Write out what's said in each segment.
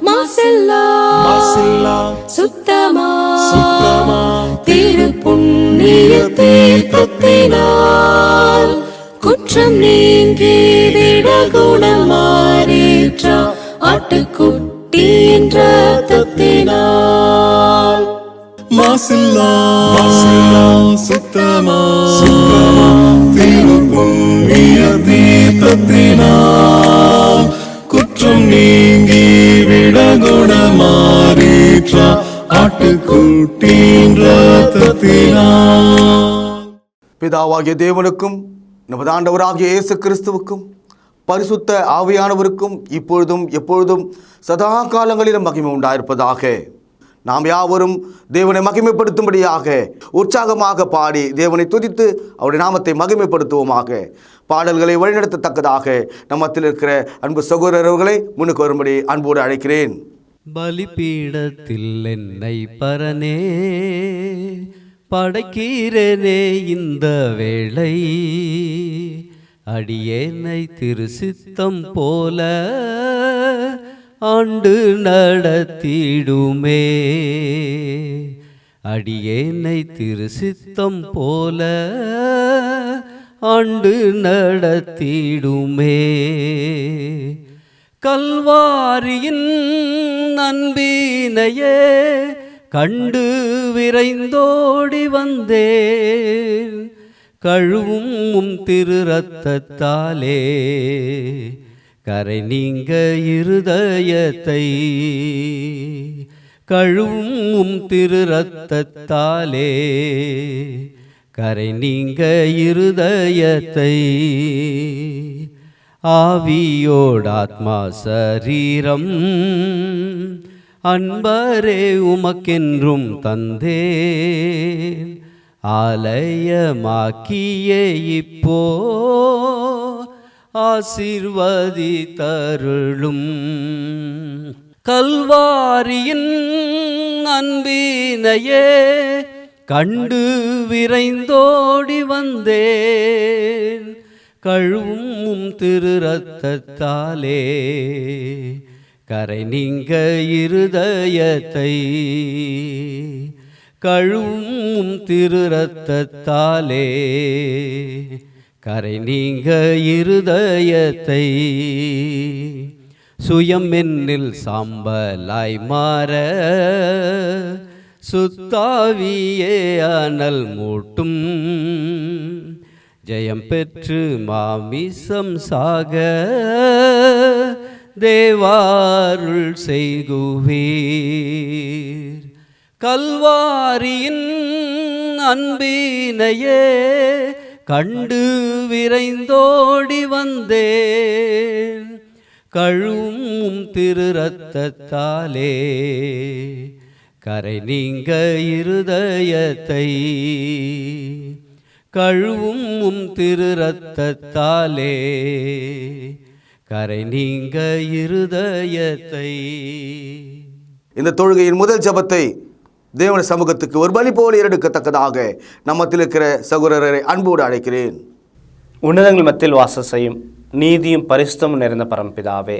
மாசில்லா சுத்தமா திருப்புண்ணிய தீர்த்தத்தினால் குற்றம் நீங்கிவிட குணமாறேற்ற ஆட்டுக்குட்டியின் இரத்தத்தினால். மாசில்லா சுத்தமா திருப்புண்ணிய தீர்த்தத்தினால் குற்றம் நீங்கி விட குணமாறேற்ற ஆட்டுக்குட்டியின் இரத்தத்தினால். பிதாவாகிய தேவனுக்கும் நமது ஆண்டவராகிய இயேசு கிறிஸ்துவுக்கும் பரிசுத்த ஆவியானவருக்கும் இப்பொழுதும் எப்பொழுதும் சதா காலங்களிலும் மகிமை உண்டாயிருப்பதாக. நாம் யாவரும் தேவனை மகிமைப்படுத்தும்படியாக உற்சாகமாக பாடி தேவனை துதித்து அவருடைய நாமத்தை மகிமைப்படுத்துவோமாக. பாடல்களை வழிநடத்தத்தக்கதாக நம்மத்தில் இருக்கிற அன்பு சகோதரர்களை முன்னுக்கு வரும்படி அன்போடு அழைக்கிறேன். பலிபீடத்தில் என்னை பரனே படைக்கிறேனே இந்த வேளை, அடியேனை திருசித்தம் போல ஆண்டு நடத்திடுமே. அடியேனை திருசித்தம் போல ஆண்டு நடத்திடுமே. கல்வாரியின் அன்பினையே கண்டு விரைந்தோடி வந்தேன், கழுவும் திரு இரத்தத்தாலே கரை நீங்க இருதயத்தை. கழுவும் திரு இரத்தத்தாலே கரை நீங்க இருதயத்தை. ஆவியோடாத்மா சரீரம் அன்பரே உமக்கென்றும் தந்தேன், ஆலயமாக்கியே இப்போ ஆசீர்வதி தருளும். கல்வாரியின் அன்பினையே கண்டு விரைந்தோடி வந்தேன், கழுவும் திரு இரத்தத்தாலே கரை நீங்க இருதயத்தை. கழுவும் திரு இரத்தத்தாலே கரை நீங்க இருதயத்தை. சுயம் என்னில் சாம்பலாய் மாற சுத்தாவியே அனல் மூட்டும், ஜெயம் பெற்று மாமிசம் சாக தேவாருள் செய்குவீர். கல்வாரியின் அன்பினையே கண்டு விரைந்தோடி வந்தேன், கழுவும் திரு இரத்தத்தாலே கரை நீங்க இருதயத்தை. கழுவும் திரு இரத்தத்தாலே கரை நீங்க இருதயத்தை. இந்த தொழுகையின் முதல் ஜெபத்தை தேவன சமூகத்துக்கு ஒரு பலி போல எடுக்கத்தக்கதாக நம்மத்தில் இருக்கிற சகோதரரை அன்போடு அழைக்கிறேன். உன்னதங்கள் மத்தியில் வாசம் செய்யும் நீதியும் பரிசுத்தமும் நிறைந்த பரமபிதாவே,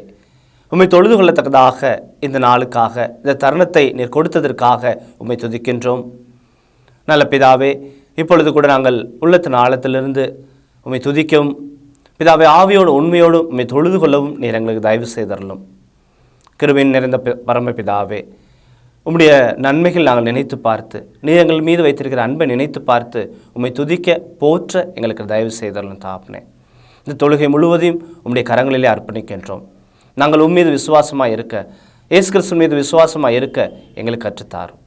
உம்மை தொழுது கொள்ளத்தக்கதாக இந்த நாளுக்காக, இந்த தருணத்தை நீர் கொடுத்ததற்காக உம்மை துதிக்கின்றோம். நல்ல பிதாவே, இப்பொழுது கூட நாங்கள் உள்ளத்தின் ஆழத்திலிருந்து உம்மை துதிக்கவும், பிதாவை ஆவியோடு உண்மையோடு உம்மை தொழுது கொள்ளவும் நீர் எங்களுக்கு தயவு செய்தரலும். கிருபையின் நிறைந்த பரமபிதாவே, உம்முடைய நன்மைகள் நாங்கள் நினைத்து பார்த்து, நீர் எங்கள் மீது வைத்திருக்கிற அன்பை நினைத்து பார்த்து உம்மை துதிக்க போற்ற எங்களுக்கு தயவு செய்தரலும் தாப்னே. இந்த தொழுகை முழுவதையும் உம்முடைய கரங்களிலே அர்ப்பணிக்கின்றோம். நாங்கள் உம்மீது விசுவாசமாக இருக்க, இயேசு கிறிஸ்து மீது விசுவாசமாக இருக்க எங்களுக்கு கற்றுத்தாரும்.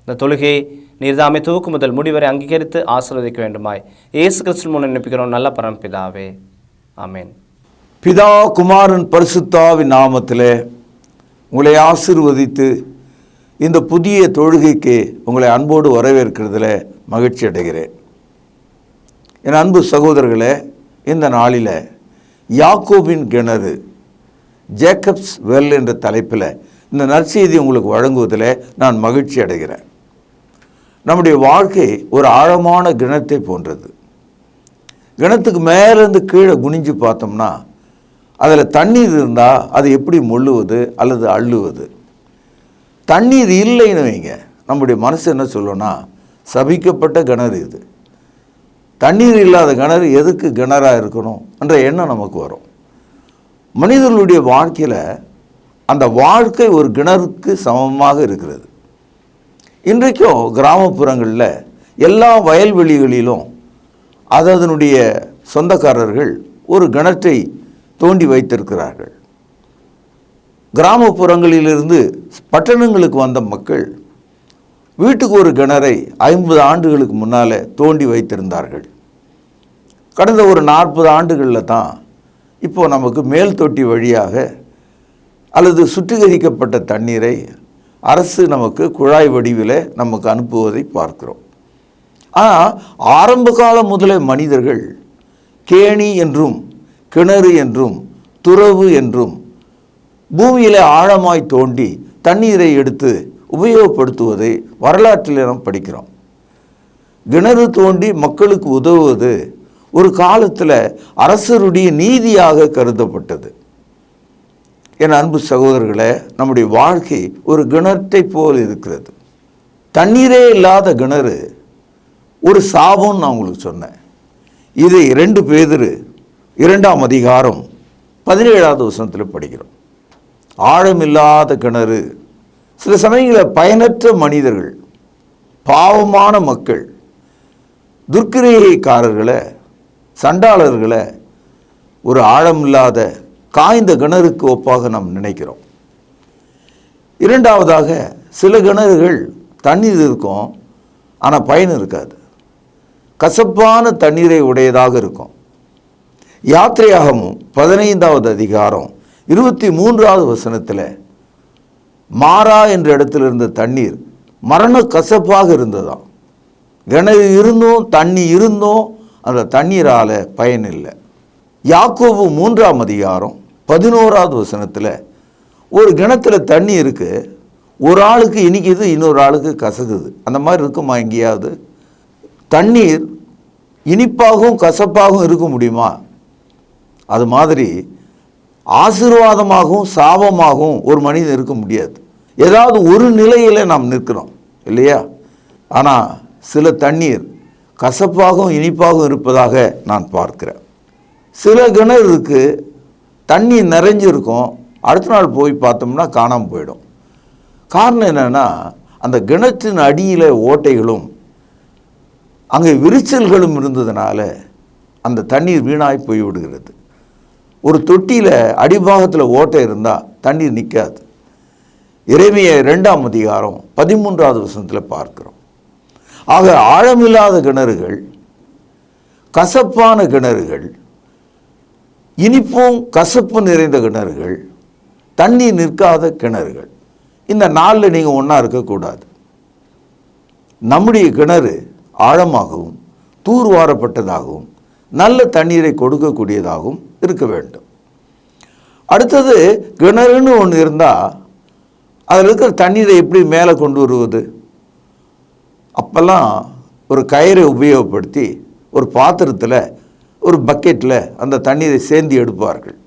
இந்த தொழுகையை நீர்தாமே துவக்கு முதல் முடிவரை அங்கீகரித்து ஆசீர்வதிக்க வேண்டுமாய் இயேசு கிறிஸ்து முன் நினைப்பிக்கிறோம் நல்ல பரமபிதாவே, ஆமேன். பிதா குமாரன் பரிசுத்தாவின் நாமத்திலே உங்களை ஆசீர்வதித்து இந்த புதிய தொழுகைக்கு உங்களை அன்போடு வரவேற்கிறதுல மகிழ்ச்சி அடைகிறேன். என் அன்பு சகோதரர்களே, இந்த நாளில் யாக்கோபின் கிணறு, ஜேக்கப்ஸ் வெல் என்ற தலைப்பில் இந்த நற்செய்தி உங்களுக்கு வழங்குவதில் நான் மகிழ்ச்சி அடைகிறேன். நம்முடைய வாழ்க்கை ஒரு ஆழமான கிணத்தை போன்றது. கிணத்துக்கு மேலேருந்து கீழே குனிஞ்சு பார்த்தோம்னா அதில் தண்ணீர் இருந்தால் அது எப்படி மொள்ளுவது அல்லது அள்ளுவது? தண்ணீர் இல்லைன்னு வைங்க, நம்முடைய மனசு என்ன சொல்லுன்னா சபிக்கப்பட்ட கிணறு இது, தண்ணீர் இல்லாத கிணறு எதுக்கு கிணறாக இருக்கணும் என்ற எண்ணம் நமக்கு வரும். மனிதர்களுடைய வாழ்க்கையில் அந்த வாழ்க்கை ஒரு கிணறுக்கு சமமாக இருக்கிறது. இன்றைக்கும் கிராமப்புறங்களில் எல்லா வயல்வெளிகளிலும் அதனுடைய சொந்தக்காரர்கள் ஒரு கிணற்றை தோண்டி வைத்திருக்கிறார்கள். கிராமப்புறங்களிலிருந்து பட்டணங்களுக்கு வந்த மக்கள் வீட்டுக்கு ஒரு கிணறை 50 ஆண்டுகளுக்கு முன்னால் தோண்டி வைத்திருந்தார்கள். கடந்த ஒரு 40 ஆண்டுகளில் தான் இப்போ நமக்கு மேல் தொட்டி வழியாக அல்லது சுத்திகரிக்கப்பட்ட தண்ணீரை அரசு நமக்கு குழாய் வடிவில் நமக்கு அனுப்புவதை பார்க்கிறோம். ஆனால் ஆரம்ப காலம் முதலே மனிதர்கள் கேணி என்றும் கிணறு என்றும் துறவு என்றும் பூமியில் ஆழமாய் தோண்டி தண்ணீரை எடுத்து உபயோகப்படுத்துவதை வரலாற்றில் நாம் படிக்கிறோம். கிணறு தோண்டி மக்களுக்கு உதவுவது ஒரு காலத்தில் அரசருடைய நீதியாக கருதப்பட்டது. என் அன்பு சகோதரர்களே, நம்முடைய வாழ்க்கை ஒரு கிணற்றை போல் இருக்கிறது. தண்ணீரே இல்லாத கிணறு ஒரு சாபம்னு நான் உங்களுக்கு சொன்னேன். இதை 2 பேதுரு 2ஆம் அதிகாரம் 17வது வசனத்தில் படிக்கிறோம். ஆழமில்லாத கிணறு. சில சமயங்களில் பயனற்ற மனிதர்கள், பாவமான மக்கள், துர்க்கிரியைக்காரர்களை, சண்டாளர்களை ஒரு ஆழமில்லாத காய்ந்த கிணறுக்கு ஒப்பாக நாம் நினைக்கிறோம். இரண்டாவதாக, சில கிணறுகள் தண்ணீர் இருக்கும் ஆனால் பயன் இருக்காது, கசப்பான தண்ணீரை உடையதாக இருக்கும். யாத்திரையாகமும் 15வது அதிகாரம் 23வது வசனத்தில் மாறா என்ற இடத்துல இருந்த தண்ணீர் மரண கசப்பாக இருந்ததாம். கிணறு இருந்தும் தண்ணி இருந்தும் அந்த தண்ணீரால் பயன் இல்லை. யாக்கோபு 3ஆம் அதிகாரம் 11வது வசனத்தில் ஒரு கிணத்துல தண்ணி இருக்குது, ஒரு ஆளுக்கு இனிக்குது, இன்னொரு ஆளுக்கு கசகுது. அந்த மாதிரி இருக்குமா எங்கேயாவது? தண்ணீர் இனிப்பாகவும் கசப்பாகவும் இருக்க முடியுமா? அது மாதிரி ஆசீர்வாதமாகவும் சாபமாகவும் ஒரு மனிதன் இருக்க முடியாது. ஏதாவது ஒரு நிலையில் நாம் நிற்கிறோம் இல்லையா? ஆனால் சில தண்ணீர் கசப்பாகவும் இனிப்பாகவும் இருப்பதாக நான் பார்க்கிறேன். சில கிணறுக்கு தண்ணி நிறைஞ்சிருக்கும், அடுத்த நாள் போய் பார்த்தோம்னா காணாமல் போயிடும். காரணம் என்னென்னா, அந்த கிணற்றின் அடியில் ஓட்டைகளும் அங்கே விரிசல்களும் இருந்ததுனால அந்த தண்ணீர் வீணாய் போய்விடுகிறது. ஒரு தொட்டியில் அடிபாகத்தில் ஓட்டை இருந்தால் தண்ணீர் நிற்காது. எரேமியா 2ஆம் அதிகாரம் 13வது வசனத்தில் பார்க்கிறோம். ஆக ஆழமில்லாத கிணறுகள், கசப்பான கிணறுகள், இனிப்பும் கசப்பு நிறைந்த கிணறுகள், தண்ணீர் நிற்காத கிணறுகள், இந்த நாளில் நீங்கள் ஒன்றா இருக்கக்கூடாது. நம்முடைய கிணறு ஆழமாகவும் தூர்வாரப்பட்டதாகவும் நல்ல தண்ணீரை கொடுக்கக்கூடியதாகவும் இருக்க வேண்டும். அடுத்தது, கிணறுன்னு ஒன்று இருந்தால் அதில் இருக்கிற தண்ணீரை எப்படி மேலே கொண்டு வருவது? அப்போல்லாம் ஒரு கயிறை உபயோகப்படுத்தி ஒரு பாத்திரத்தில் ஒரு பக்கெட்டில் அந்த தண்ணீரை சேர்ந்து எடுப்பார்கள்.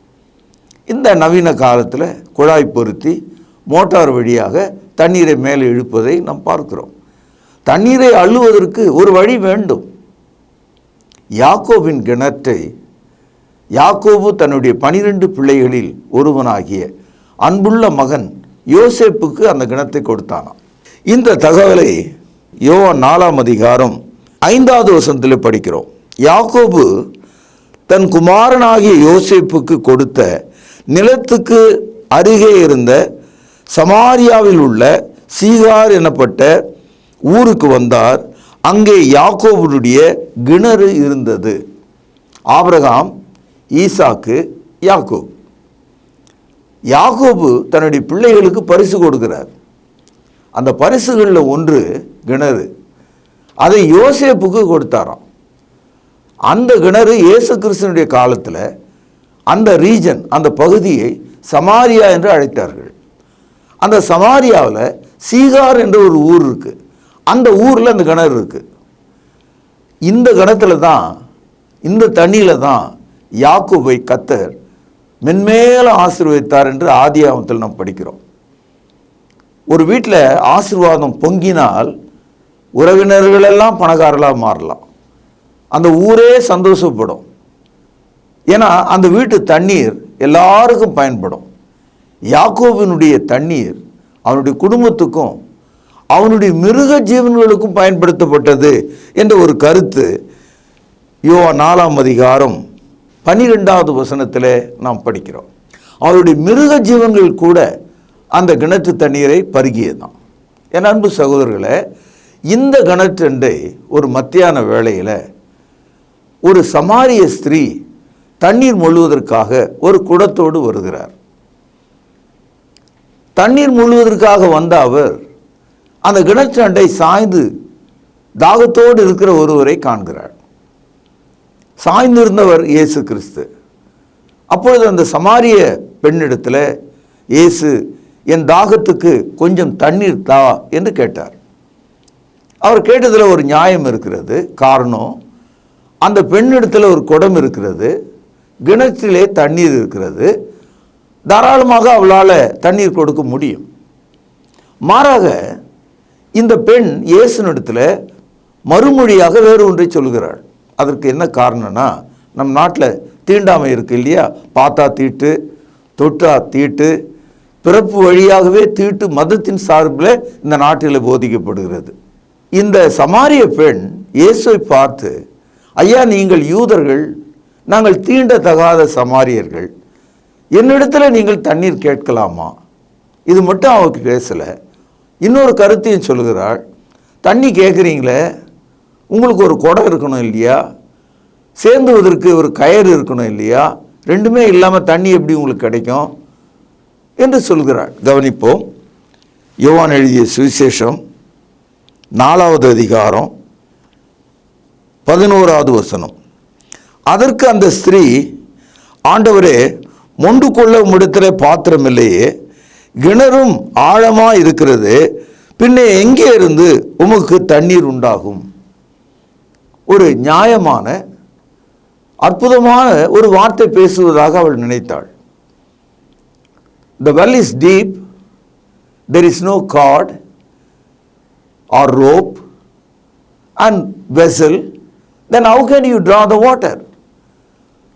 இந்த நவீன காலத்தில் குழாய் பொருத்தி மோட்டார் வழியாக தண்ணீரை மேலே இழுப்பதை நாம் பார்க்கிறோம். தண்ணீரை அள்ளுவதற்கு ஒரு வழி வேண்டும். யாக்கோபின் கிணற்றை யாக்கோபு தன்னுடைய 12 பிள்ளைகளில் ஒருவனாகிய அன்புள்ள மகன் யோசேப்புக்கு அந்த கிணத்தை கொடுத்தானாம். இந்த தகவலை யோவான் 4ஆம் அதிகாரம் 5வது வசனத்தில் படிக்கிறோம். யாக்கோபு தன் குமாரனாகிய யோசேப்புக்கு கொடுத்த நிலத்துக்கு அருகே இருந்த சமாரியாவில் உள்ள சீகார் எனப்பட்ட ஊருக்கு வந்தார். அங்கே யாக்கோபுடைய கிணறு இருந்தது. ஆபிரகாம், ஈசாக்கு, யாக்கோபு. யாக்கோபு தன்னுடைய பிள்ளைகளுக்கு பரிசு கொடுக்கிறார். அந்த பரிசுகளில் ஒன்று கிணறு. அதை யோசேப்புக்கு கொடுத்தாராம். அந்த கிணறு இயேசு கிறிஸ்துவினுடைய காலத்தில் அந்த ரீஜன், அந்த பகுதியை சமாரியா என்று அழைத்தார்கள். அந்த சமாரியாவில் சீகார் என்ற ஒரு ஊர் இருக்குது. அந்த ஊரில் அந்த கிணறு இருக்குது. இந்த கிணத்துல தான், இந்த தண்ணியில் தான் யாக்கோபை கர்த்தர் மென்மேல ஆசீர்வதித்தார் என்று ஆதியாகமத்தில் நாம் படிக்கிறோம். ஒரு வீட்டில் ஆசீர்வாதம் பொங்கினால் உறவினர்களெல்லாம் பணக்காரர்களாக மாறலாம், அந்த ஊரே சந்தோஷப்படும். ஏன்னா அந்த வீட்டு தண்ணீர் எல்லாருக்கும் பயன்படும். யாக்கோபினுடைய தண்ணீர் அவனுடைய குடும்பத்துக்கும் அவனுடைய மிருக ஜீவன்களுக்கும் பயன்படுத்தப்பட்டது என்ற ஒரு கருத்து யோவான் 4ஆம் அதிகாரம் 12வது வசனத்தில் நாம் படிக்கிறோம். அவருடைய மிருக ஜீவன்கள் கூட அந்த கிணற்று தண்ணீரை பருகியதான். என் அன்பு சகோதரர்களே, இந்த கிணற்றண்டை ஒரு மத்தியான வேளையில் ஒரு சமாரிய ஸ்திரீ தண்ணீர் மொழுவதற்காக ஒரு குடத்தோடு வருகிறார். தண்ணீர் மொழுவதற்காக வந்த அவர் அந்த கிணற்றண்டை சாய்ந்து தாகத்தோடு இருக்கிற ஒருவரை காண்கிறார். சாய்ந்திருந்தவர் இயேசு கிறிஸ்து. அப்பொழுது அந்த சமாரிய பெண்ணிடத்தில் இயேசு, என் தாகத்துக்கு கொஞ்சம் தண்ணீர் தா என்று கேட்டார். அவர் கேட்டதில் ஒரு நியாயம் இருக்கிறது. காரணம், அந்த பெண்ணிடத்தில் ஒரு குடம் இருக்கிறது, கிணற்றிலே தண்ணீர் இருக்கிறது, தாராளமாக அவளால் தண்ணீர் கொடுக்க முடியும். மாறாக இந்த பெண் இயேசுனிடத்தில் மறுமொழியாக வேறு ஒன்றை சொல்கிறாள். அதற்கு என்ன காரணம்னா, நம் நாட்டில் தீண்டாமை இருக்கு இல்லையா, பார்த்தா தீட்டு, தொட்டா தீட்டு, பிறப்பு வழியாகவே தீட்டு மதத்தின் சார்பில் இந்த நாட்டில் போதிக்கப்படுகிறது. இந்த சமாரிய பெண் இயேசுவை பார்த்து, ஐயா, நீங்கள் யூதர்கள், நாங்கள் தீண்டத்தகாத சமாரியர்கள், என்னிடத்தில் நீங்கள் தண்ணீர் கேட்கலாமா? இது மட்டும் அவருக்கு பேசலை. இன்னொரு கருத்தையும் சொல்லுகிறாள். தண்ணி கேட்குறீங்களே, உங்களுக்கு ஒரு குடம் இருக்கணும் இல்லையா, சேர்ந்துவதற்கு ஒரு கயிறு இருக்கணும் இல்லையா, ரெண்டுமே இல்லாமல் தண்ணி எப்படி உங்களுக்கு கிடைக்கும் என்று சொல்கிறாள். கவனிப்போம். யோவான் எழுதிய சுவிசேஷம் 4வது அதிகாரம் 11வது வசனம். அதற்கு அந்த ஸ்திரீ, ஆண்டவரே, மொண்டு கொள்ள உம்மிடத்தில் பாத்திரம் இல்லையே, கிணறும் ஆழமாக இருக்கிறது, பின்னே எங்கே இருந்து உமக்கு தண்ணீர் உண்டாகும்? ஒரு நியாயமான அற்புதமான ஒரு வார்த்தை பேசுவதாக அவள் நினைத்தாள். The well is deep, there is no cord or rope and vessel, then how can you draw the water?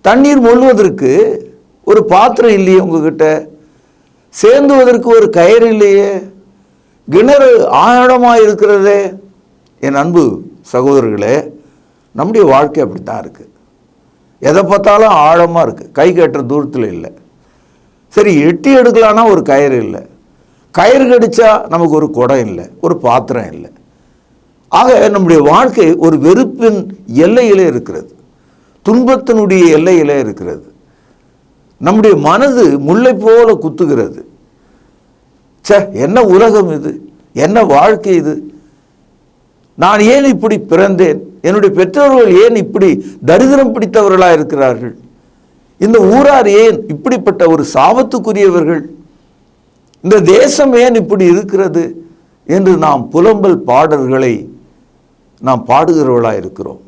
தண்ணீர் மொள்வதற்கு ஒரு பாத்திரம் இல்லையே உங்ககிட்ட, சேர்ந்துவதற்கு ஒரு கயிறு இல்லையே, கிணறு ஆழமாக இருக்கிறதே. என் அன்பு சகோதரர்களே, நம்முடைய வாழ்க்கை அப்படித்தான் இருக்குது. எதை பார்த்தாலும் ஆழமாக இருக்குது, கை கட்டுற தூரத்தில் இல்லை. சரி, எட்டி எடுக்கலான்னா ஒரு கயிறு இல்லை, கயிறு கடிச்சா நமக்கு ஒரு குடம் இல்லை, ஒரு பாத்திரம் இல்லை. ஆக நம்முடைய வாழ்க்கை ஒரு வெறுப்பின் எல்லையிலே இருக்கிறது, துன்பத்தினுடைய எல்லையிலே இருக்கிறது. நம்முடைய மனது முல்லை போல குத்துகிறது. என்ன உலகம் இது, என்ன வாழ்க்கை இது, நான் ஏன் இப்படி பிறந்தேன், என்னுடைய பெற்றோர்கள் ஏன் இப்படி தரித்திரம் பிடித்தவர்களாக இருக்கிறார்கள், இந்த ஊரார் ஏன் இப்படிப்பட்ட ஒரு சாபத்துக்குரியவர்கள், இந்த தேசம் ஏன் இப்படி இருக்கிறது என்று நாம் புலம்பல் பாடல்களை நாம் பாடுகிறவர்களாக இருக்கிறோம்.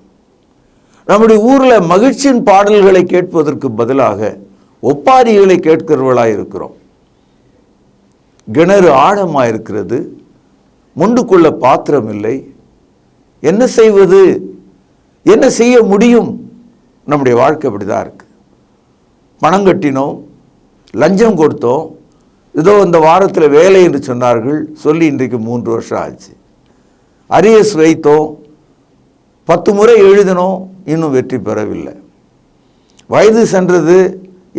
நம்முடைய ஊரில் மகிழ்ச்சியின் பாடல்களை கேட்பதற்கு பதிலாக ஒப்பாரிகளை கேட்கிறவர்களாக இருக்கிறோம். கிணறு ஆழமாக இருக்கிறது, மொண்டு கொள்ள பாத்திரம் இல்லை, என்ன செய்வது, என்ன செய்ய முடியும்? நம்முடைய வாழ்க்கை அப்படி தான் இருக்கு. பணம் கட்டினோம், லஞ்சம் கொடுத்தோம், இதோ இந்த வாரத்தில் வேலை என்று சொன்னார்கள், சொல்லி இன்றைக்கு 3 வருஷம் ஆச்சு. அரியஸ் வைத்தோம், 10 முறை எழுதினோம், இன்னும் வெற்றி பெறவில்லை. வயது சென்றது,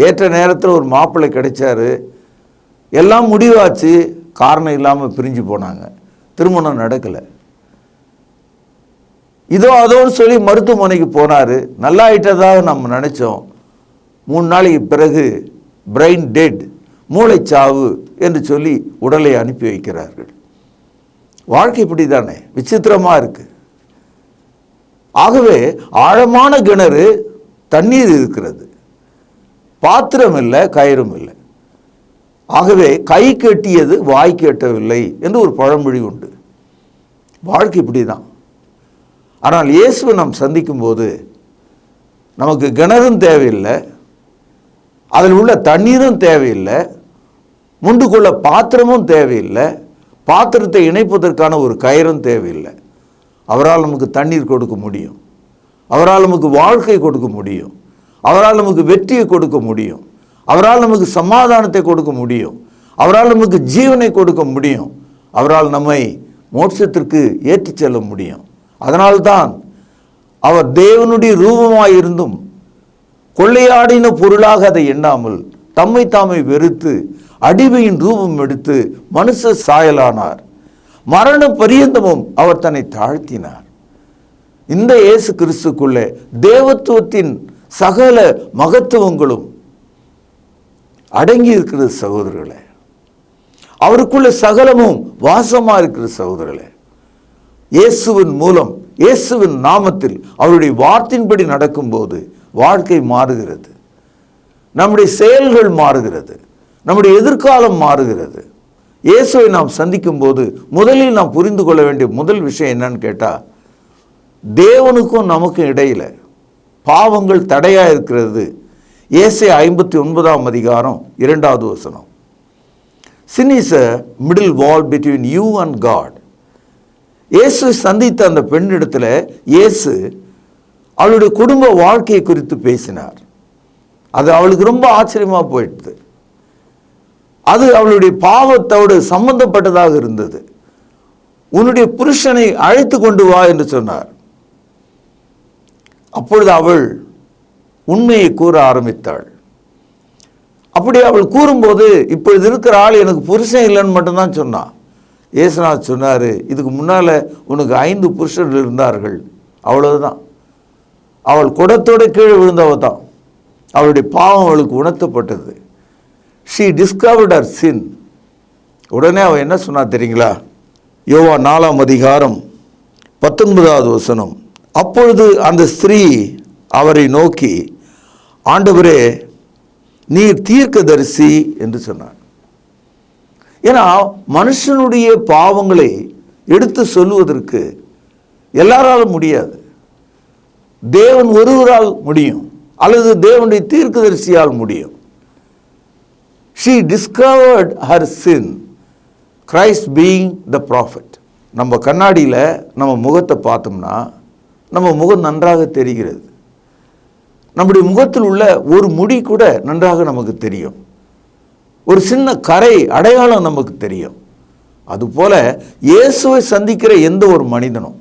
ஏற்ற நேரத்தில் ஒரு மாப்பிள்ளை கிடைச்சாரு, எல்லாம் முடிவாச்சு, காரணம் இல்லாமல் பிரிஞ்சு போனாங்க, திருமணம் நடக்கலை. இதோ அதோன்னு சொல்லி மருத்துவமனைக்கு போனார், நல்லா ஆயிட்டதாக நம்ம நினச்சோம். 3 நாளைக்கு பிறகு பிரெயின் டெட், மூளைச்சாவு என்று சொல்லி உடலை அனுப்பி வைக்கிறார்கள். வாழ்க்கை இப்படி தானே, விசித்திரமாக இருக்கு. ஆகவே ஆழமான கிணறு, தண்ணீர் இருக்கிறது, பாத்திரம் இல்லை, கயிறும் இல்லை. ஆகவே கை கட்டியது வாய் கேட்டவில்லை என்று ஒரு பழமொழி உண்டு. வாழ்க்கை இப்படி தான். ஆனால் இயேசுவை நாம் சந்திக்கும் போது நமக்கு கிணறும் தேவையில்லை, அதில் உள்ள தண்ணீரும் தேவையில்லை, முண்டு கொள்ள பாத்திரமும் தேவையில்லை, பாத்திரத்தை இணைப்பதற்கான ஒரு கயிறும் தேவையில்லை. அவரால் நமக்கு தண்ணீர் கொடுக்க முடியும், அவரால் நமக்கு வாழ்க்கை கொடுக்க முடியும், அவரால் நமக்கு வெற்றியை கொடுக்க முடியும், அவரால் நமக்கு சமாதானத்தை கொடுக்க முடியும், அவரால் நமக்கு ஜீவனை கொடுக்க முடியும், அவரால் நம்மை மோட்சத்திற்கு ஏற்றிச் செல்ல முடியும். அதனால்தான் அவர் தேவனுடைய ரூபமாயிருந்தும் கொள்ளையாடின பொருளாக அதை எண்ணாமல் தம்மை தாமை வெறுத்து அடிமையின் ரூபம் எடுத்து மனுஷ சாயலானார். மரண பரியந்தமும் அவர் தன்னை தாழ்த்தினார். இந்த இயேசு கிறிஸ்துக்குள்ளே தேவத்துவத்தின் சகல மகத்துவங்களும் அடங்கி இருக்கிறது சகோதரர்களே. அவருக்குள்ள சகலமும் வாசமா இருக்கிற சகோதரர்களே. இயேசுவின் மூலம், இயேசுவின் நாமத்தில் அவருடைய வார்த்தையின்படி நடக்கும்போது வாழ்க்கை மாறுகிறது, நம்முடைய செயல்கள் மாறுகிறது, நம்முடைய எதிர்காலம் மாறுகிறது. இயேசுவை நாம் சந்திக்கும் போது முதலில் நாம் புரிந்து கொள்ள வேண்டிய முதல் விஷயம் என்னன்னு கேட்டால், தேவனுக்கும் நமக்கும் இடையில பாவங்கள் தடையா இருக்கிறது. ஏசாயா 59ஆம் அதிகாரம் 2வது வசனம். Sin is a middle wall between you and God. இயேசு சந்தித்த அந்த பெண்ணிடத்துல இயேசு அவளுடைய குடும்ப வாழ்க்கையை குறித்து பேசினார். அது அவளுக்கு ரொம்ப ஆச்சரியமா போயிடுது. அது அவளுடைய பாவத்தோடு சம்பந்தப்பட்டதாக இருந்தது. உன்னுடைய புருஷனை அழைத்து கொண்டு வா என்று சொன்னார். அப்பொழுது அவள் உண்மையை கூற ஆரம்பித்தாள். அப்படி அவள் கூறும்போது, இப்பொழுது இருக்கிற ஆள் எனக்கு புருஷன் இல்லைன்னு மட்டும்தான் சொன்னான். இயேசுநாதர் சொன்னார், இதுக்கு முன்னால் உனக்கு 5 புருஷர்கள் இருந்தார்கள், அவ்வளவுதான். அவள் குடத்தோட கீழே விழுந்தவ தான். அவளுடைய பாவம் அவளுக்கு உணர்த்தப்பட்டது. ஷீ டிஸ்கவர்ட் ஹர் சின். உடனே அவள் என்ன சொன்னா தெரியுங்களா? யோவான் 4ஆம் அதிகாரம் 19வது வசனம். அப்பொழுது அந்த ஸ்திரீ அவரை நோக்கி, ஆண்டவரே, நீர் தீர்க்கதரிசி என்று சொன்னார். ஏன்னா மனுஷனுடைய பாவங்களை எடுத்து சொல்லுவதற்கு எல்லாராலும் முடியாது. தேவன் ஒருவரால் முடியும், அல்லது தேவனுடைய தீர்க்கதரிசியால் முடியும். She discovered her sin, Christ being the prophet. நம்ம கண்ணாடியில் நம்ம முகத்தை பார்த்தோம்னா நம்ம முகம் நன்றாக தெரிகிறது. நம்முடைய முகத்தில் உள்ள ஒரு முடி கூட நன்றாக நமக்கு தெரியும். ஒரு சின்ன கரை அடையாளம் நமக்கு தெரியும். அதுபோல இயேசுவை சந்திக்கிற எந்த ஒரு மனிதனும்,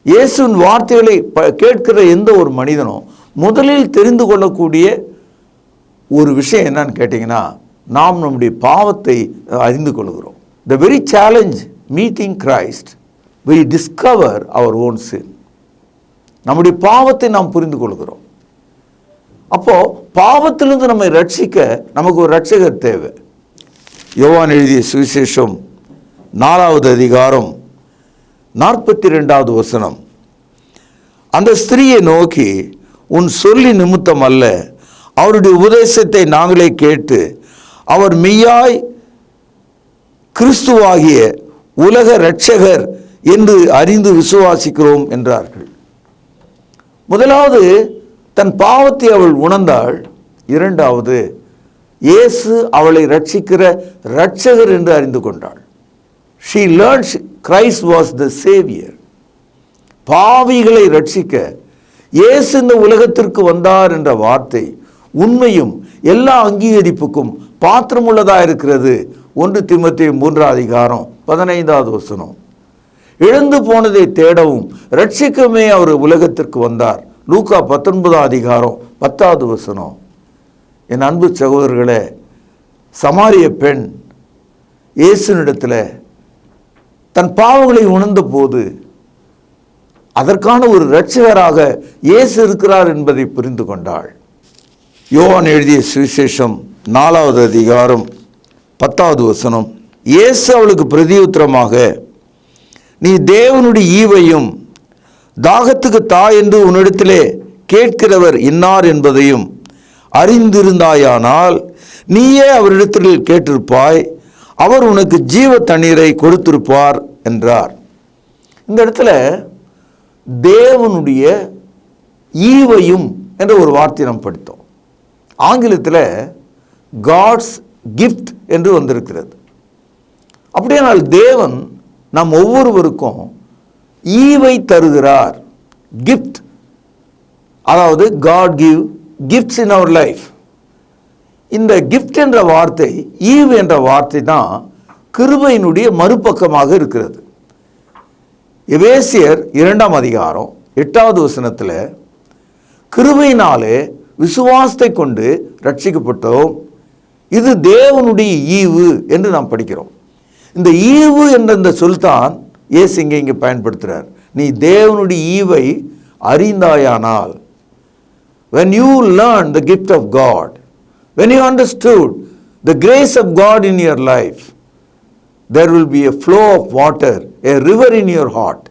இயேசுவின் வார்த்தைகளை கேட்கிற எந்த ஒரு மனிதனும் முதலில் தெரிந்து கொள்ளக்கூடிய ஒரு விஷயம் என்னன்னு கேட்டிங்கன்னா, நாம் நம்முடைய பாவத்தை அறிந்து கொள்கிறோம். The very challenge meeting Christ, we discover our own sin. நம்முடைய பாவத்தை நாம் புரிந்து கொள்கிறோம். அப்போ பாவத்திலிருந்து நம்மை ரட்சிக்க நமக்கு ஒரு ரட்சகர் தேவை. யோவான் எழுதிய சுவிசேஷம் 4வது அதிகாரம் 42வது வசனம். அந்த ஸ்திரீயை நோக்கி, உன் சொல்லி நிமித்தம் அல்ல, அவருடைய உபதேசத்தை நாங்களே கேட்டு அவர் மெய்யாய் கிறிஸ்துவாகிய உலக இரட்சகர் என்று அறிந்து விசுவாசிக்கிறோம் என்றார்கள். முதலாவது தன் பாவத்தை அவள் உணர்ந்தாள். இரண்டாவது, இயேசு அவளை ரட்சிக்கிற இரட்சகர் என்று அறிந்து கொண்டாள். She learned Christ was the Savior. பாவிகளை ரட்சிக்க இயேசு இந்த உலகத்திற்கு வந்தார் என்ற வார்த்தை உண்மையும் எல்லா அங்கீகரிப்புக்கும் பாத்திரமுள்ளதாக இருக்கிறது. 1 தீமோத்தேயு 3ஆம் அதிகாரம் 15வது வசனம். இழந்து போனதை தேடவும் ரட்சிக்கவே அவர் உலகத்திற்கு வந்தார். லூக்கா 19ஆம் அதிகாரம் 10வது வசனம். என் அன்பு சகோதரர்களே, சமாரிய பெண் இயேசுனிடத்தில் தன் பாவங்களை உணர்ந்த போது அதற்கான ஒரு இரட்சகராக இயேசு இருக்கிறார் என்பதை புரிந்து கொண்டாள். யோவான் எழுதிய சுவிசேஷம் 4வது அதிகாரம் 10வது வசனம். இயேசு அவளுக்கு பிரதியுத்தரமாக, நீ தேவனுடைய ஈவையும் தாகத்துக்கு தா என்று உன்னிடத்திலே கேட்கிறவர் இன்னார் என்பதையும் அறிந்திருந்தாயானால் நீயே அவரிடத்தில் கேட்டிருப்பாய், அவர் உனக்கு ஜீவ தண்ணீரை கொடுத்திருப்பார் என்றார். இந்த இடத்துல தேவனுடைய ஈவையும் என்ற ஒரு வார்த்தை நாம் படித்தோம். ஆங்கிலத்தில் காட்ஸ் கிஃப்ட் என்று வந்திருக்கிறது. அப்படியானால் தேவன் நம் ஒவ்வொருவருக்கும் ஈவை தருகிறார், கிஃப்ட். அதாவது God give gifts in our life. இந்த கிஃப்ட் என்ற வார்த்தை, ஈவ் என்ற வார்த்தை தான் கிருபையினுடைய மறுபக்கமாக இருக்கிறது. எபேசியர் 2ஆம் அதிகாரம் 8வது வசனத்தில் கிருபையினாலே விசுவாசத்தை கொண்டு ரட்சிக்கப்பட்டோம், இது தேவனுடைய ஈவு என்று நாம் படிக்கிறோம். இந்த ஈவு என்ற இந்த சொல் தான் இயேசு இங்கே பயன்படுத்துகிறார். நீ தேவனுடைய ஈவை அறிந்தாயானால், when you learn the gift of God, when you understood the grace of God in your life, there will be a flow of water, a river in your heart.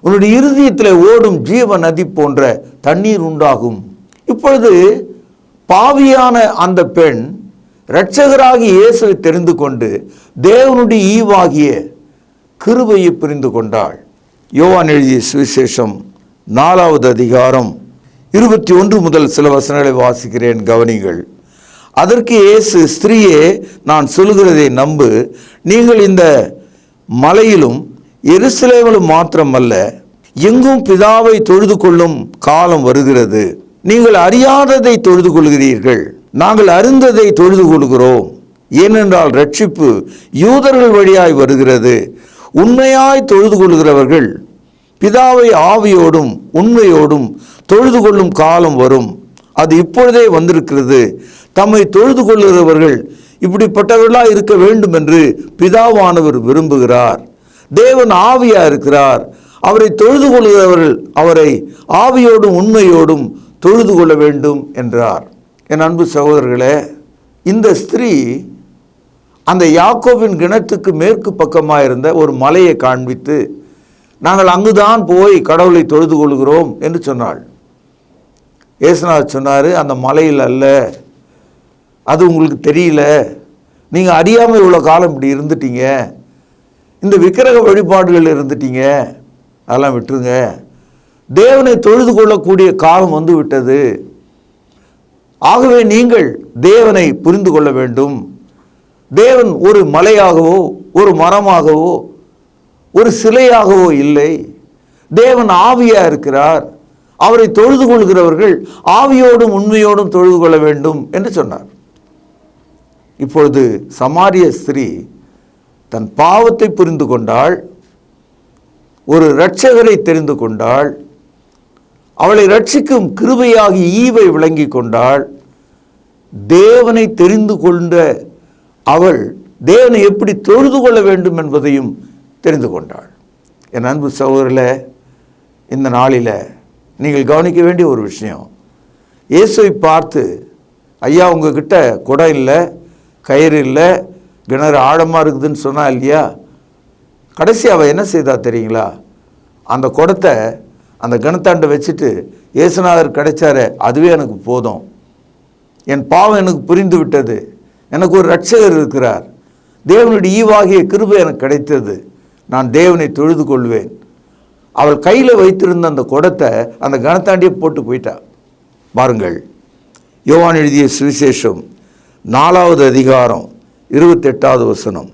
உன்னுடைய இருதயத்தில் ஓடும் ஜீவ நதி போன்ற தண்ணீர் உண்டாகும். இப்பொழுது பாவியான அந்த பெண் இரட்சகராகிய இயேசுவை தெரிந்து கொண்டு தேவனுடைய ஈவாகிய கிருபையை புரிந்து கொண்டாள். யோவான் எழுதிய சுவிசேஷம் 4வது அதிகாரம் 21 முதல் சில வசனங்களை வாசிக்கிறேன், கவனிங்கள். அதற்கு இயேசு, ஸ்திரீயே, நான் சொல்கிறதை நம்பு. நீங்கள் இந்த மலையிலும் எருசலேமிலும் மாத்திரமல்ல, எங்கும் பிதாவை தொழுது கொள்ளும் காலம் வருகிறது. நீங்கள் அறியாததை தொழுது கொள்கிறீர்கள், நாங்கள் அறிந்ததை தொழுது கொள்கிறோம். ஏனென்றால் ரட்சிப்பு யூதர்கள் வழியாய் வருகிறது. உண்மையாய் தொழுது கொள்கிறவர்கள் பிதாவை ஆவியோடும் உண்மையோடும் தொழுது கொள்ளும் காலம் வரும், அது இப்பொழுதே வந்திருக்கிறது. தம்மை தொழுது கொள்கிறவர்கள் இப்படிப்பட்டவர்களாக இருக்க வேண்டும் என்று பிதாவானவர் விரும்புகிறார். தேவன் ஆவியா இருக்கிறார். அவரை தொழுது கொள்கிறவர்கள் அவரை ஆவியோடும் உண்மையோடும் தொழுது கொள்ள வேண்டும் என்றார். என் அன்பு சகோதரர்களே, இந்த ஸ்திரீ அந்த யாக்கோபின் கிணத்துக்கு மேற்கு பக்கமாக இருந்த ஒரு மலையை காண்பித்து, நாங்கள் அங்குதான் போய் கடவுளை தொழுது கொள்கிறோம் என்று சொன்னாள். இயேசுநாதர் சொன்னார், அந்த மலையில் அல்ல, அது உங்களுக்கு தெரியல, நீங்கள் அறியாமல் இவ்வளோ காலம் இப்படி இருந்துட்டீங்க, இந்த விக்கிரக வழிபாடுகள் இருந்துட்டீங்க, அதெல்லாம் விட்டுருங்க. தேவனை தொழுது கொள்ளக்கூடிய காலம் வந்து விட்டது. ஆகவே நீங்கள் தேவனை புரிந்து கொள்ள வேண்டும். தேவன் ஒரு மலையாகவோ ஒரு மரமாகவோ ஒரு சிலையாகவோ இல்லை. தேவன் ஆவியா இருக்கிறார். அவரை தொழுது கொள்கிறவர்கள் ஆவியோடும் உண்மையோடும் தொழுது கொள்ள வேண்டும் என்று சொன்னார். இப்பொழுது சமாரிய ஸ்திரீ தன் பாவத்தை புரிந்து கொண்டாள், ஒரு இரட்சகரை தெரிந்து கொண்டாள், அவளை ரட்சிக்கும் கிருபையாகி ஈவை விளங்கி கொண்டாள். தேவனை தெரிந்து கொண்ட அவள் தேவனை எப்படி தொழுது கொள்ள வேண்டும் என்பதையும் தெரிந்து கொண்டாள். என் அன்பு சகோதரர்களே, இந்த நாளில் நீங்கள் கவனிக்க வேண்டிய ஒரு விஷயம், இயேசுவை பார்த்து, ஐயா உங்ககிட்ட குடம் இல்லை, கயிறு இல்லை, கிணறு ஆழமாக இருக்குதுன்னு சொன்னா இல்லையா, கடைசி அவள் என்ன செய்தா தெரியுங்களா? அந்த குடத்தை அந்த கிணத்தாண்டை வச்சுட்டு, இயேசுநாதர் கிடைச்சாரு, அதுவே எனக்கு போதும், என் பாவம் எனக்கு புரிந்து விட்டது, எனக்கு ஒரு இரட்சகர் இருக்கிறார், தேவனுடைய ஈவாகிய கிருபை எனக்கு கிடைத்தது, நான் தேவனை தொழுது கொள்வேன். அவள் கையில் வைத்திருந்த அந்த குடத்தை அந்த கணத்தாண்டியை போட்டு போயிட்டா. பாருங்கள், யோவான் எழுதிய சுவிசேஷம் 4வது அதிகாரம் 28வது வசனம்.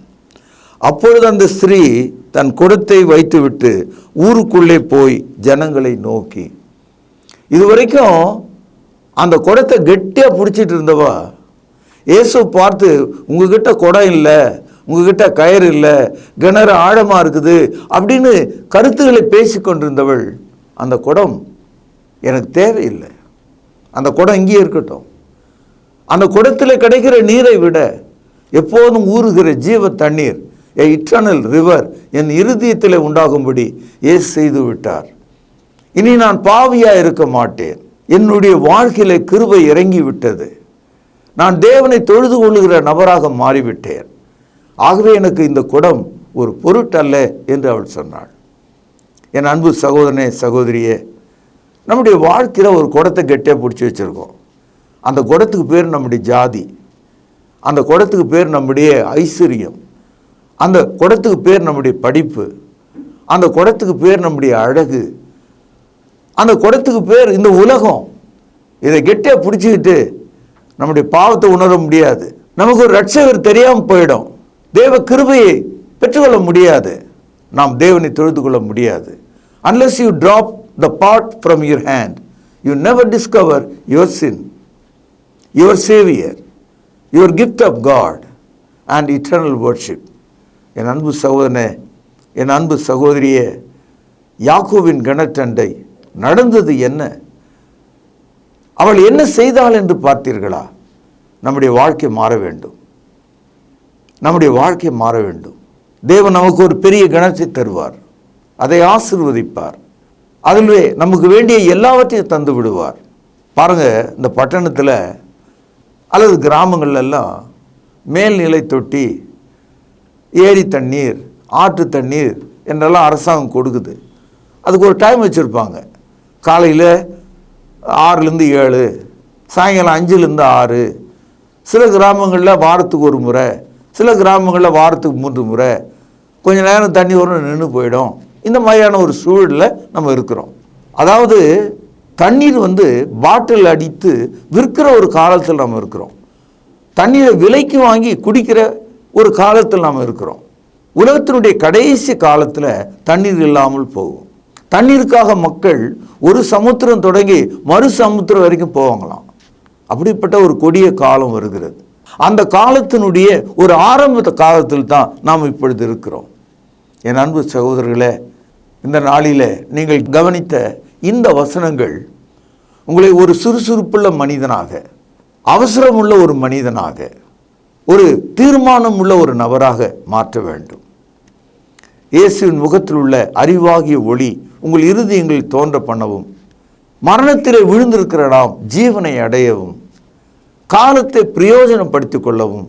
அப்பொழுது அந்த ஸ்திரீ தன் குடத்தை வைத்துவிட்டு ஊருக்குள்ளே போய் ஜனங்களை நோக்கி, இதுவரைக்கும் அந்த குடத்தை கெட்டியாக பிடிச்சிட்டு இருந்தவா இயேசு பார்த்து, உங்ககிட்ட குடம் இல்லை, உங்ககிட்ட கயிறு இல்லை, கிணறு ஆழமாக இருக்குது அப்படின்னு கருத்துக்களை பேசி கொண்டிருந்தவள், அந்த குடம் எனக்கு தேவையில்லை, அந்த குடம் இங்கேயே இருக்கட்டும், அந்த குடத்தில் கிடைக்கிற நீரை விட எப்போதும் ஊறுகிற ஜீவ தண்ணீர், ஏ இட்டர்னல் ரிவர், என் இருதயத்தில் உண்டாகும்படி இயேசு செய்து விட்டார். இனி நான் பாவியாக இருக்க மாட்டேன், என்னுடைய வாழ்க்கையில கிருபை இறங்கி விட்டது, நான் தேவனை தொழுது கொள்ளுகிற நபராக மாறிவிட்டேன், ஆகவே எனக்கு இந்த குடம் ஒரு பொருட்டல்ல என்று அவள் சொன்னாள். என் அன்பு சகோதரனே சகோதரியே, நம்முடைய வாழ்க்கையில் ஒரு குடத்தை கெட்டியாக பிடிச்சி வச்சுருக்கோம். அந்த குடத்துக்கு பேர் நம்முடைய ஜாதி, அந்த குடத்துக்கு பேர் நம்முடைய ஐஸ்வர்யம், அந்த குடத்துக்கு பேர் நம்முடைய படிப்பு, அந்த குடத்துக்கு பேர் நம்முடைய அழகு, அந்த குடத்துக்கு பேர் இந்த உலகம். இதை கெட்டியாக பிடிச்சிக்கிட்டு நம்முடைய பாவத்தை உணர முடியாது. நமக்கு ஒரு இரட்சகர் தெரியாமல் போயிடும். தேவ கிருபையை பெற்றுக்கொள்ள முடியாது. நாம் தேவனை தொழுது கொள்ள முடியாது. Unless you drop the pot from your hand, you never discover your sin, your Savior, your gift of God and eternal worship. என் அன்பு சகோதரனே, என் அன்பு சகோதரியே, யாக்கோபின் கிணற்றண்டை நடந்தது என்ன? அவள் என்ன செய்தாள் என்று பார்த்தீர்களா? நம்முடைய வாழ்க்கை மாற வேண்டும். நம்முடைய வாழ்க்கை மாற வேண்டும். தேவன் நமக்கு ஒரு பெரிய கிணற்றை தருவார், அதை ஆசீர்வதிப்பார், அதிலே நமக்கு வேண்டிய எல்லாவற்றையும் தந்து விடுவார். பாருங்க, இந்த பட்டணத்தில் அல்லது கிராமங்கள்லாம் மேல்நிலை தொட்டி, ஏரி தண்ணீர், ஆற்று தண்ணீர் என்றெல்லாம் அரசாங்கம் கொடுக்குது. அதுக்கு ஒரு டைம் வச்சுருப்பாங்க. காலையில் 6லேருந்து 7, சாயங்காலம் 5லேருந்து 6. சில கிராமங்களில் வாரத்துக்கு ஒரு முறை, சில கிராமங்களில் வாரத்துக்கு 3 முறை. கொஞ்ச நேரம் தண்ணி வரும், நின்று போயிடும். இந்த மாதிரியான ஒரு சூழலில் நம்ம இருக்கிறோம். அதாவது தண்ணீர் பாட்டில் அடித்து விற்கிற ஒரு காலத்தில் நம்ம இருக்கிறோம். தண்ணீரை விலைக்கு வாங்கி குடிக்கிற ஒரு காலத்தில் நாம் இருக்கிறோம். உலகத்தினுடைய கடைசி காலத்தில் தண்ணீர் இல்லாமல் போகும். தண்ணீருக்காக மக்கள் ஒரு சமுத்திரம் தொடங்கி மறு சமுத்திரம் வரைக்கும் போவாங்களாம். அப்படிப்பட்ட ஒரு கொடிய காலம் வருகிறது. அந்த காலத்தினுடைய ஒரு ஆரம்ப காலத்தில் தான் நாம் இப்பொழுது இருக்கிறோம். என் அன்பு சகோதரர்களே, இந்த நாளில் நீங்கள் கவனித்த இந்த வசனங்கள் உங்களை ஒரு சுறுசுறுப்புள்ள மனிதனாக, அவசரமுள்ள ஒரு மனிதனாக, ஒரு தீர்மானம் உள்ள ஒரு நபராக மாற்ற வேண்டும். இயேசுவின் முகத்தில் உள்ள அறிவாகிய ஒளி உங்கள் இருதயங்களில் தோன்ற பண்ணவும், மரணத்திலே விழுந்திருக்கிற நாம் ஜீவனை அடையவும், காலத்தை பிரயோஜனப்படுத்திக் கொள்ளவும்,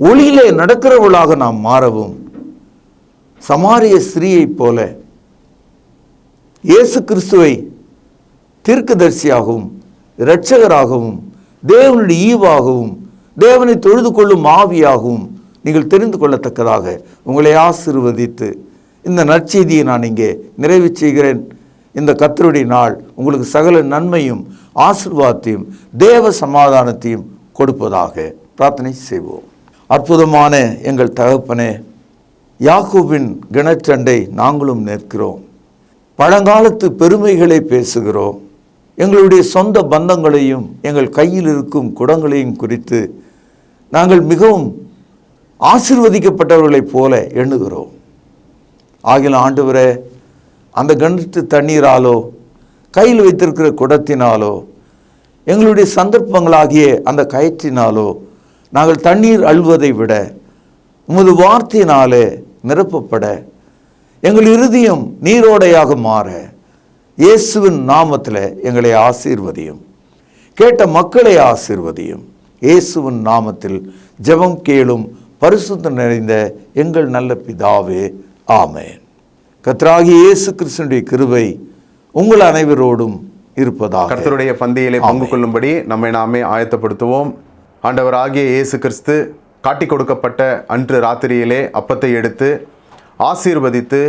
ஒளியிலே நடக்கிறவர்களாக நாம் மாறவும், சமாரிய ஸ்திரீயைப் போல இயேசு கிறிஸ்துவை தீர்க்கதரிசியாகவும் இரட்சகராகவும் தேவனுடைய ஈவாகவும் தேவனை தொழுது கொள்ளும் ஆவியாகவும் நீங்கள் தெரிந்து கொள்ளத்தக்கதாக உங்களை ஆசீர்வதித்து இந்த நற்செய்தியை நான் இங்கே நிறைவு செய்கிறேன். இந்த கர்த்தருடைய நாள் உங்களுக்கு சகல நன்மையும் ஆசீர்வாதத்தையும் தேவ சமாதானத்தையும் கொடுப்பதாக பிரார்த்தனை செய்வோம். அற்புதமான எங்கள் தகப்பனே, யாக்கோபின் கிணற்றண்டை நாங்களும் நிற்கிறோம். பழங்காலத்து பெருமைகளை பேசுகிறோம். எங்களுடைய சொந்த பந்தங்களையும் எங்கள் கையில் இருக்கும் குடங்களையும் குறித்து நாங்கள் மிகவும் ஆசீர்வதிக்கப்பட்டவர்களைப் போல எண்ணுகிறோம். ஆகிய ஆண்டவரே, அந்த கிணற்று தண்ணீராலோ கையில் வைத்திருக்கிற குடத்தினாலோ எங்களுடைய சந்தர்ப்பங்களாகிய அந்த கயிற்றினாலோ நாங்கள் தண்ணீர் அள்ளுவதை விட உமது வார்த்தையினாலே நிரப்பப்பட எங்கள் இருதயம் நீரோடையாக மாற இயேசுவின் நாமத்தில் எங்களை ஆசீர்வதியும். கேட்ட மக்களை ஆசீர்வதியும். இயேசுவின் நாமத்தில் ஜெபம் கேளும் பரிசுத்தம் நிறைந்த எங்கள் நல்ல பிதாவே, ஆமென். கர்த்தராகிய இயேசு கிறிஸ்துவினுடைய கிருபை உங்கள் அனைவரோடும் இருப்பதாக. கர்த்தருடைய பந்தியிலே பங்கு கொள்ளும்படி நம்மை நாமே ஆயத்தப்படுத்துவோம். ஆண்டவராகிய இயேசு கிறிஸ்து காட்டி கொடுக்கப்பட்ட அன்று ராத்திரியிலே அப்பத்தை எடுத்து ஆசீர்வதித்து,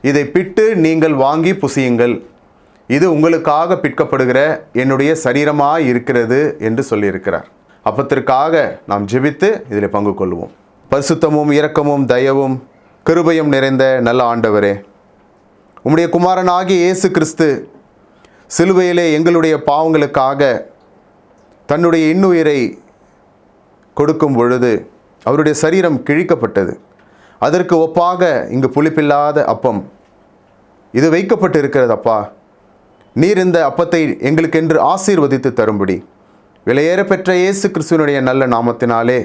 இதை பிட்டு நீங்கள் வாங்கி புசியுங்கள், இது உங்களுக்காக பிற்கப்படுகிற என்னுடைய சரீரமாய் இருக்கிறது என்று சொல்லியிருக்கிறார். அப்பத்திற்காக நாம் ஜெபித்து இதில் பங்கு கொள்வோம். பரிசுத்தமும் இரக்கமும் தயவும் கிருபையும் நிறைந்த நல்ல ஆண்டவரே, உம்முடைய குமாரனாகிய இயேசு கிறிஸ்து சிலுவையிலே எங்களுடைய பாவங்களுக்காக தன்னுடைய இன்னுயிரை கொடுக்கும் பொழுது அவருடைய சரீரம் கிழிக்கப்பட்டது. அதற்கு ஒப்பாக இங்கு புளிப்பில்லாத அப்பம் இது வைக்கப்பட்டு இருக்கிறது. அப்பா, நீர் இந்த அப்பத்தை எங்களுக்கென்று ஆசீர்வதித்து தரும்படி விலையேற பெற்ற இயேசு கிறிஸ்துவனுடைய நல்ல நாமத்தினாலே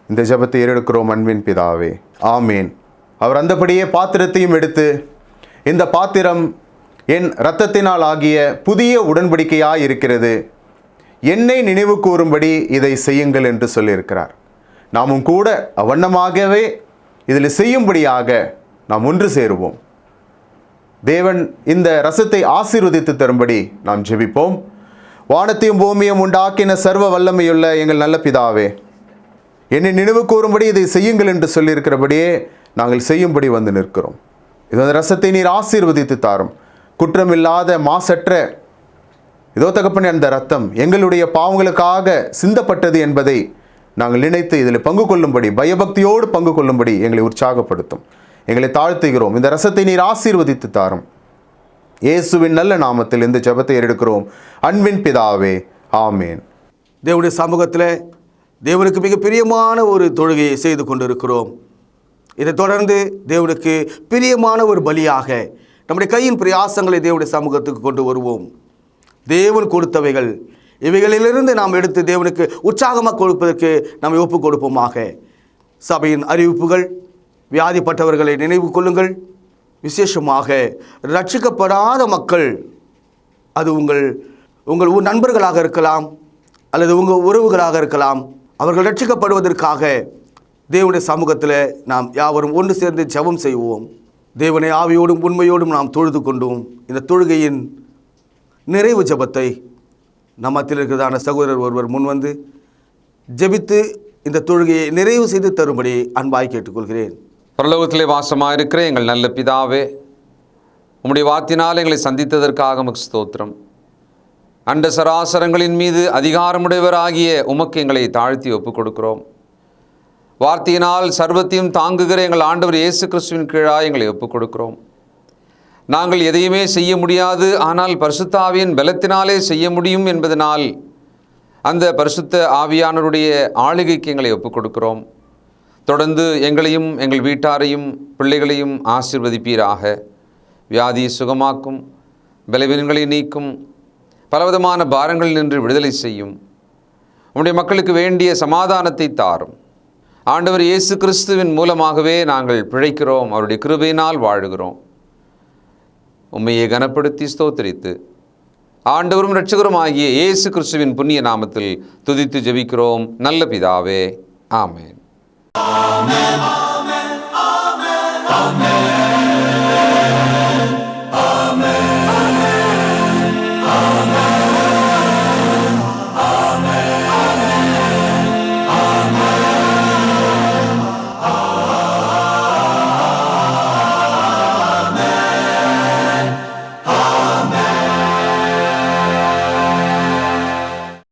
இந்த ஜெபத்தை ஏறெடுக்கிறோம் அன்பின் பிதாவே, ஆமேன். அவர் அந்தபடியே பாத்திரத்தையும் எடுத்து, இந்த பாத்திரம் என் இரத்தத்தினால் ஆகிய புதிய உடன்படிக்கையாய் இருக்கிறது, என்னை நினைவு கூறும்படி இதை செய்யுங்கள் என்று சொல்லியிருக்கிறார். நாமும் கூட அவ்வண்ணமாகவே இதில் செய்யும்படியாக நாம் ஒன்று சேருவோம். தேவன் இந்த ரசத்தை ஆசீர்வதித்து தரும்படி நாம் ஜெபிப்போம். வானத்தையும் பூமியும் உண்டாக்கின சர்வ வல்லமையுள்ள எங்கள் நல்ல பிதாவே, என்னை நினைவு கூறும்படி இதை செய்யுங்கள் என்று சொல்லியிருக்கிறபடியே நாங்கள் செய்யும்படி வந்து நிற்கிறோம். இந்த ரசத்தை நீர் ஆசீர்வதித்து தாரும். குற்றமில்லாத மாசற்ற இதோ தகப்பனே, அந்த ரத்தம் எங்களுடைய பாவங்களுக்காக சிந்தப்பட்டது என்பதை நாங்கள் நினைத்து இதில் பங்கு கொள்ளும்படி, பயபக்தியோடு பங்கு கொள்ளும்படி எங்களை உற்சாகப்படுத்தும். எங்களை தாழ்த்துகிறோம். இந்த ரசத்தை நீர் ஆசீர்வதித்து தாரும். இயேசுவின் நல்ல நாமத்தில் இந்த ஜெபத்தை எடுக்கிறோம் அன்பின் பிதாவே, ஆமேன். தேவனுடைய சமூகத்தில் தேவனுக்கு மிக பிரியமான ஒரு தொழுகையை செய்து கொண்டிருக்கிறோம். இதைத் தொடர்ந்து தேவனுக்கு பிரியமான ஒரு பலியாக நம்முடைய கையின் பிரயாசங்களை தேவனுடைய சமூகத்துக்கு கொண்டு வருவோம். தேவன் கொடுத்தவைகள், இவைகளிலிருந்து நாம் எடுத்து தேவனுக்கு உற்சாகமாக கொடுப்பதற்கு நாம் ஒப்புக் கொடுப்போமாக. சபையின் அறிவிப்புகள், வியாதிப்பட்டவர்களை நினைவு கொள்ளுங்கள். விசேஷமாக ரட்சிக்கப்படாத மக்கள், அது உங்கள் நண்பர்களாக இருக்கலாம் அல்லது உங்கள் உறவுகளாக இருக்கலாம், அவர்கள் ரட்சிக்கப்படுவதற்காக தேவனுடைய சமூகத்தில் நாம் யாவரும் ஒன்று சேர்ந்து ஜெபம் செய்வோம். தேவனை ஆவியோடும் உண்மையோடும் நாம் தொழுது கொண்டோம். இந்த தொழுகையின் நிறைவு ஜெபத்தை நம்மத்தில் இருக்கிறதான சகோதரர் ஒருவர் முன்வந்து ஜெபித்து இந்த தொழுகையை நிறைவு செய்து தரும்படி அன்பாய் கேட்டுக்கொள்கிறேன். பரலோகத்திலே வாசமாயிருக்கிற எங்கள் நல்ல பிதாவே, உம்முடைய வார்த்தையினால் எங்களை சந்தித்ததற்காக உமக்கு ஸ்தோத்திரம். அண்ட சராசரங்களின் மீது அதிகாரமுடையவராகிய உமக்கு எங்களை தாழ்த்தி ஒப்புக் கொடுக்கிறோம். வார்த்தையினால் சர்வத்தையும் தாங்குகிற எங்கள் ஆண்டவர் இயேசு கிறிஸ்துவின் கீழாக எங்களை ஒப்புக் கொடுக்கிறோம். நாங்கள் எதையுமே செய்ய முடியாது, ஆனால் பரிசுத்த ஆவியின் பலத்தினாலே செய்ய முடியும் என்பதனால் அந்த பரிசுத்த ஆவியானவருடைய ஆளுகைக்கு எங்களை ஒப்புக் கொடுக்கிறோம். தொடர்ந்து எங்களையும் எங்கள் வீட்டாரையும் பிள்ளைகளையும் ஆசீர்வதிப்பீராக. வியாதியை சுகமாக்கும், பலவீனங்களை நீக்கும், பலவிதமான பாரங்களில் நின்று விடுதலை செய்யும். உம்முடைய மக்களுக்கு வேண்டிய சமாதானத்தை தாரும். ஆண்டவர் இயேசு கிறிஸ்துவின் மூலமாகவே நாங்கள் பிழைக்கிறோம், அவருடைய கிருபையினால் வாழுகிறோம். உம்மையை கனப்படுத்தி ஸ்தோத்திரித்து ஆண்டவரும் இரட்சகரும் ஆகிய இயேசு கிறிஸ்துவின் புண்ணிய நாமத்தில் துதித்து ஜெபிக்கிறோம் நல்ல பிதாவே, ஆமென்.